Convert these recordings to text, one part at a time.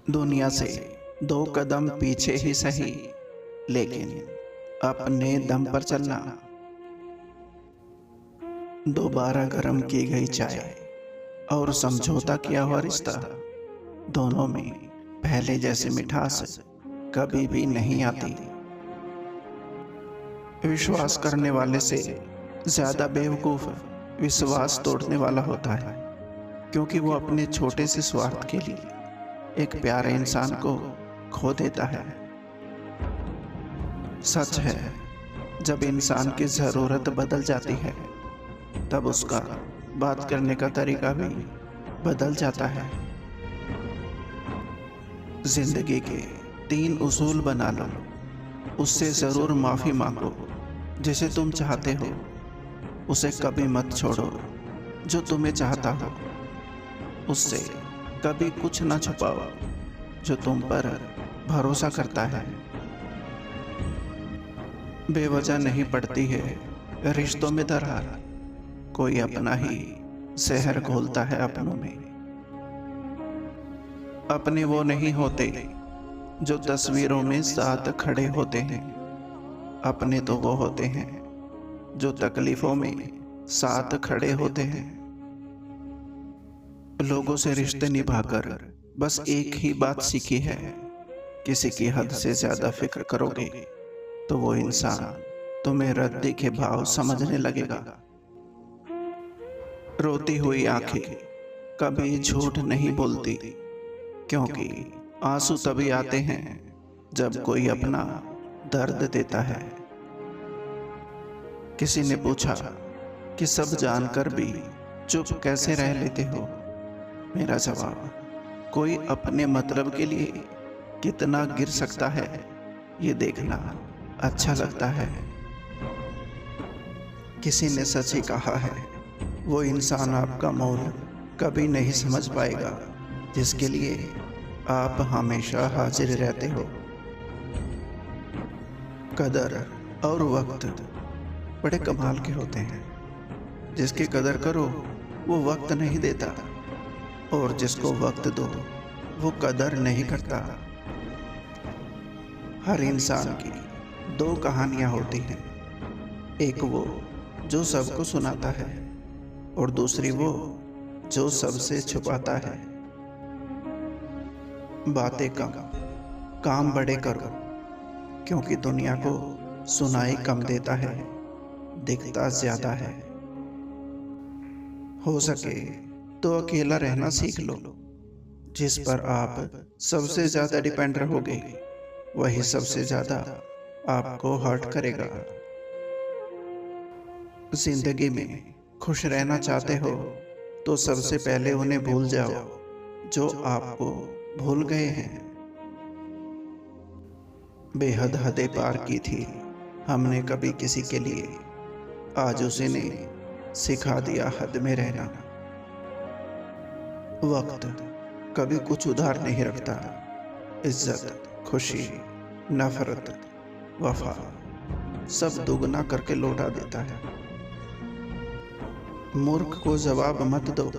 दुनिया से दो कदम पीछे ही सही, लेकिन अपने दम पर चलना। दोबारा गर्म की गई चाय और समझौता किया हुआ रिश्ता, दोनों में पहले जैसी मिठास कभी भी नहीं आती। विश्वास करने वाले से ज्यादा बेवकूफ विश्वास तोड़ने वाला होता है, क्योंकि वो अपने छोटे से स्वार्थ के लिए एक प्यारे इंसान को खो देता है। सच है, जब इंसान की जरूरत बदल जाती है तब उसका बात करने का तरीका भी बदल जाता है। जिंदगी के 3 उसूल बना लो, उससे जरूर माफी मांगो। जिसे तुम चाहते हो उसे कभी मत छोड़ो, जो तुम्हें चाहता हो उससे कभी कुछ ना छुपाओ, जो तुम पर भरोसा करता है। बेवजह नहीं पड़ती है रिश्तों में दरार, कोई अपना ही जहर घोलता है अपनों में। अपने वो नहीं होते जो तस्वीरों में साथ खड़े होते हैं, अपने तो वो होते हैं जो तकलीफों में साथ खड़े होते हैं। लोगों से रिश्ते निभाकर बस एक ही बात सीखी है, किसी की हद से ज्यादा फिक्र करोगे तो वो इंसान तुम्हें रद्दी के भाव समझने लगेगा। रोती हुई आंखें कभी झूठ नहीं बोलती, क्योंकि आंसू तभी आते हैं जब कोई अपना दर्द देता है। किसी ने पूछा कि सब जानकर भी चुप कैसे रह लेते हो? मेरा जवाब, कोई अपने मतलब के लिए कितना गिर सकता है ये देखना अच्छा लगता है। किसी ने सच ही कहा है, वो इंसान आपका मोल कभी नहीं समझ पाएगा जिसके लिए आप हमेशा हाजिर रहते हो। कदर और वक्त बड़े कमाल के होते हैं। जिसकी कदर करो वो वक्त नहीं देता, और जिसको वक्त दो वो कदर नहीं करता। हर इंसान की 2 कहानियां होती हैं, एक वो जो सबको सुनाता है और दूसरी वो जो सबसे छुपाता है। बातें कम, काम बड़े करो, क्योंकि दुनिया को सुनाई कम देता है, दिखता ज्यादा है। हो सके तो अकेला रहना सीख लो, जिस पर आप सबसे ज्यादा डिपेंड रहोगे वही सबसे ज्यादा आपको हर्ट करेगा। जिंदगी में खुश रहना चाहते हो तो सबसे पहले उन्हें भूल जाओ जो आपको भूल गए हैं। बेहद हदें पार की थी हमने कभी किसी के लिए, आज उसी ने सिखा दिया हद में रहना। वक्त कभी कुछ उधार नहीं रखता, इज्जत, खुशी, नफरत, वफा सब दुगना करके लौटा देता है। मूर्ख को जवाब मत दो,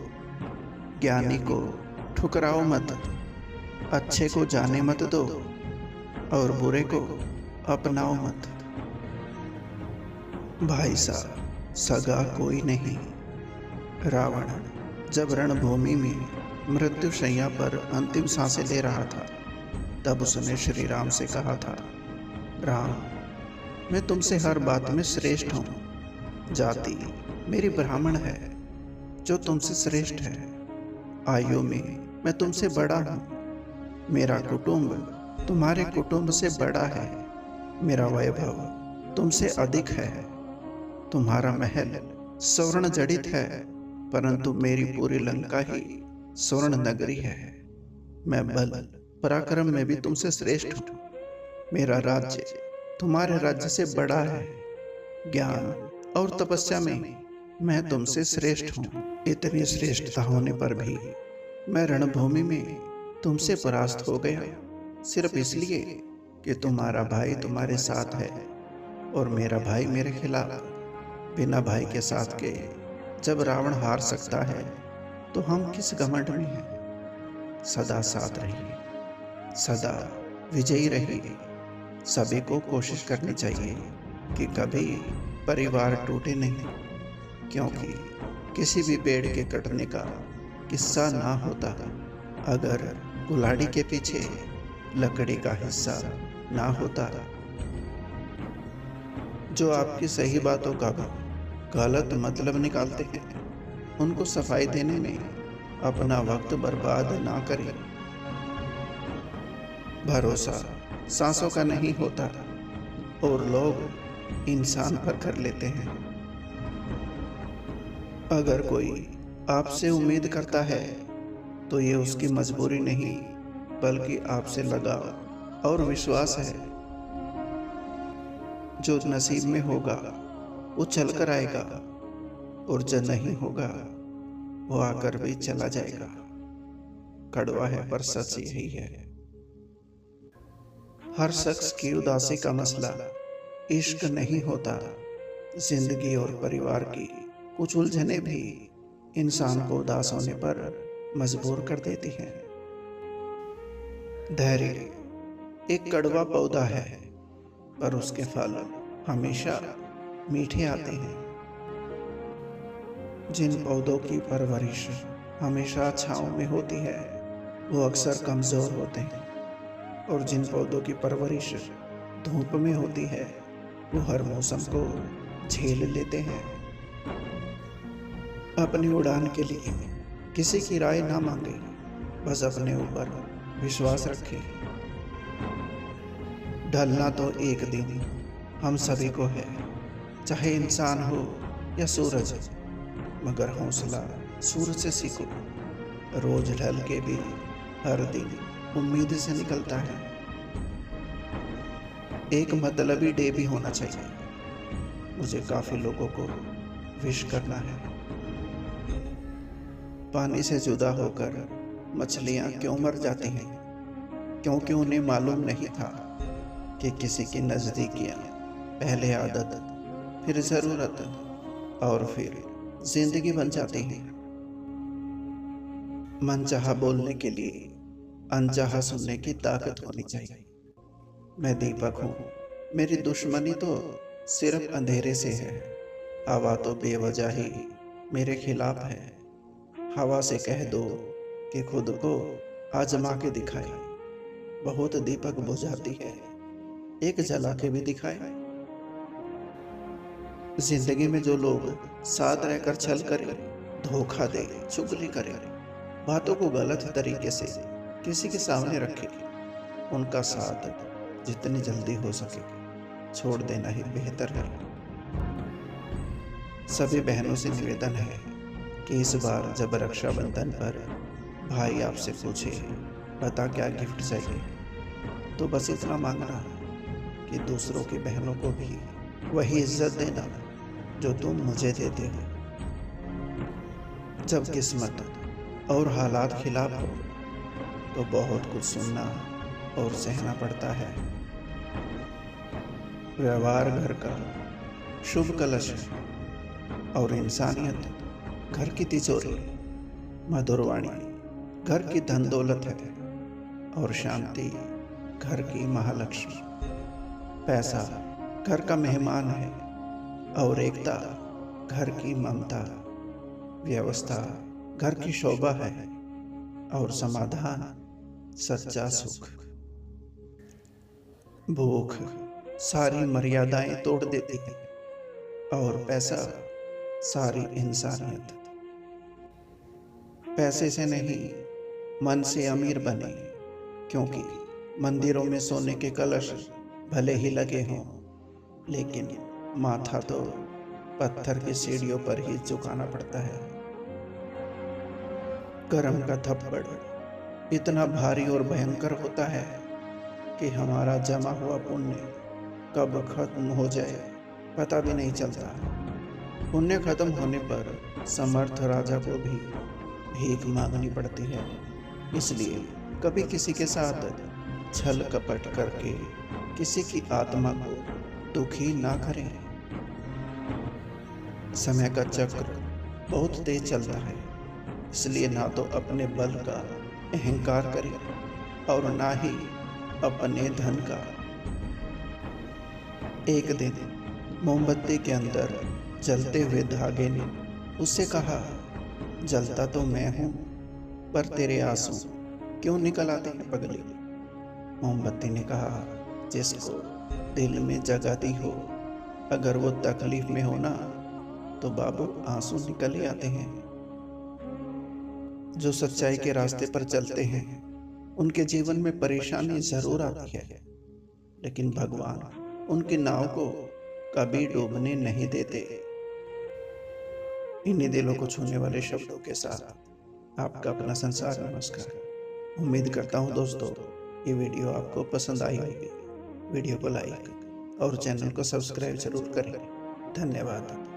ज्ञानी को ठुकराओ मत, अच्छे को जाने मत दो और बुरे को अपनाओ मत। भाई साहब सगा कोई नहीं। रावण जब रणभूमि में मृत्युशैया पर अंतिम सांसें ले रहा था तब उसने श्री राम से कहा था, राम, मैं तुमसे हर बात में श्रेष्ठ हूँ। जाति मेरी ब्राह्मण है जो तुमसे श्रेष्ठ है। आयु में मैं तुमसे बड़ा हूँ। मेरा कुटुंब तुम्हारे कुटुंब से बड़ा है। मेरा वैभव तुमसे अधिक है। तुम्हारा महल स्वर्ण जड़ित है, परंतु मेरी पूरी लंका ही स्वर्ण नगरी है। मैं बल पराक्रम में भी तुमसे श्रेष्ठ हूँ। मेरा राज्य तुम्हारे राज्य से बड़ा है। ज्ञान और तपस्या में मैं तुमसे श्रेष्ठ हूँ। इतनी श्रेष्ठता होने पर भी मैं रणभूमि में तुमसे परास्त हो गया, सिर्फ इसलिए कि तुम्हारा भाई तुम्हारे साथ है और मेरा भाई मेरे खिलाफ। बिना भाई के साथ के जब रावण हार सकता है तो हम किस घमंड में हैं। सदा साथ रहिए। सदा विजयी रहिए। सभी को कोशिश करनी चाहिए कि कभी परिवार टूटे नहीं, क्योंकि किसी भी पेड़ के कटने का किस्सा ना होता अगर कुल्हाड़ी के पीछे लकड़ी का हिस्सा ना होता। जो आपकी सही बातों का गलत मतलब निकालते हैं, उनको सफाई देने में अपना वक्त बर्बाद ना करें। भरोसा सांसों का नहीं होता और लोग इंसान पर कर लेते हैं। अगर कोई आपसे उम्मीद करता है तो ये उसकी मजबूरी नहीं, बल्कि आपसे लगाव और विश्वास है। जो नसीब में होगा वो चल कर आएगा, और जो नहीं होगा वो आकर भी चला जाएगा। कड़वा है पर सच यही है। हर शख्स की उदासी का मसला इश्क नहीं होता। जिंदगी और परिवार की कुछ उलझने भी इंसान को उदास होने पर मजबूर कर देती हैं। धैर्य एक कड़वा पौधा है, पर उसके फल हमेशा मीठे आते हैं। जिन पौधों की परवरिश हमेशा छांव में होती है वो अक्सर कमजोर होते हैं, और जिन पौधों की परवरिश धूप में होती है वो हर मौसम को झेल लेते हैं। अपनी उड़ान के लिए किसी की राय ना मांगे, बस अपने ऊपर विश्वास रखें। ढलना तो एक दिन हम सभी को है, चाहे इंसान हो या सूरज, मगर हौसला सूरज से सीखो। रोज ढल के भी हर दिन उम्मीद से निकलता है। एक मतलबी डे भी होना चाहिए। मुझे काफी लोगों को विश करना है। पानी से जुदा होकर मछलियां क्यों मर जाती हैं? क्योंकि उन्हें मालूम नहीं था कि किसी की नजदीकियां पहले आदत, फिर जरूरत और फिर जिंदगी बन जाती हैं। मनचाहा बोलने के लिए अनचाहा सुनने की ताकत होनी चाहिए। मैं दीपक हूँ, मेरी दुश्मनी तो सिर्फ अंधेरे से है। हवा तो बेवजह ही मेरे खिलाफ है। हवा से कह दो कि खुद को आजमा के दिखाए। बहुत दीपक बुझाती है, एक जला के भी दिखाए। जिंदगी में जो लोग साथ रहकर छल करे, धोखा दे, चुगली करे, बातों को गलत तरीके से किसी के सामने रखे, उनका साथ जितनी जल्दी हो सके छोड़ देना ही बेहतर है। सभी बहनों से निवेदन है कि इस बार जब रक्षाबंधन पर भाई आपसे पूछे बता क्या गिफ्ट चाहिए, तो बस इतना मांगना कि दूसरों की बहनों को भी वही इज्जत देना जो तुम मुझे देते हो। जब किस्मत और हालात खिलाफ हो तो बहुत कुछ सुनना और सहना पड़ता है। व्यवहार घर का शुभ कलश है, और इंसानियत घर की तिजोरी। मधुर वाणी घर की धन दौलत है, और शांति घर की महालक्ष्मी। पैसा घर का मेहमान है, और एकता घर की ममता। व्यवस्था घर की शोभा है, और समाधान सच्चा सुख। भूख सारी मर्यादाएं तोड़ देती है, और पैसा सारी इंसानियत। पैसे से नहीं, मन से अमीर बने, क्योंकि मंदिरों में सोने के कलश भले ही लगे हों, लेकिन माथा तो पत्थर की सीढ़ियों पर ही झुकाना पड़ता है। कर्म का थप्पड़ इतना भारी और भयंकर होता है कि हमारा जमा हुआ पुण्य कब खत्म हो जाए पता भी नहीं चलता। पुण्य खत्म होने पर समर्थ राजा को भी भीख मांगनी पड़ती है। इसलिए कभी किसी के साथ छल कपट करके किसी की आत्मा को दुखी ना करें। समय का चक्र बहुत तेज चलता है, इसलिए ना तो अपने बल का अहंकार करें और ना ही अपने धन का। एक दिन मोमबत्ती के अंदर जलते हुए धागे ने उससे कहा, जलता तो मैं हूं, पर तेरे आंसू क्यों निकल आते हैं पगली। मोमबत्ती ने कहा, जिसको दिल में जगह दी हो, अगर वो तकलीफ में हो ना, तो बाबू आंसू निकल ही आते हैं। जो सच्चाई के रास्ते पर चलते हैं उनके जीवन में परेशानी जरूर आती है, लेकिन भगवान उनकी नाव को कभी डूबने नहीं देते। इन्हीं दिलों को छूने वाले शब्दों के साथ आपका अपना संसार नमस्कार। उम्मीद करता हूँ दोस्तों ये वीडियो आपको पसंद आई होगी। वीडियो को लाइक और चैनल को सब्सक्राइब जरूर करें। धन्यवाद।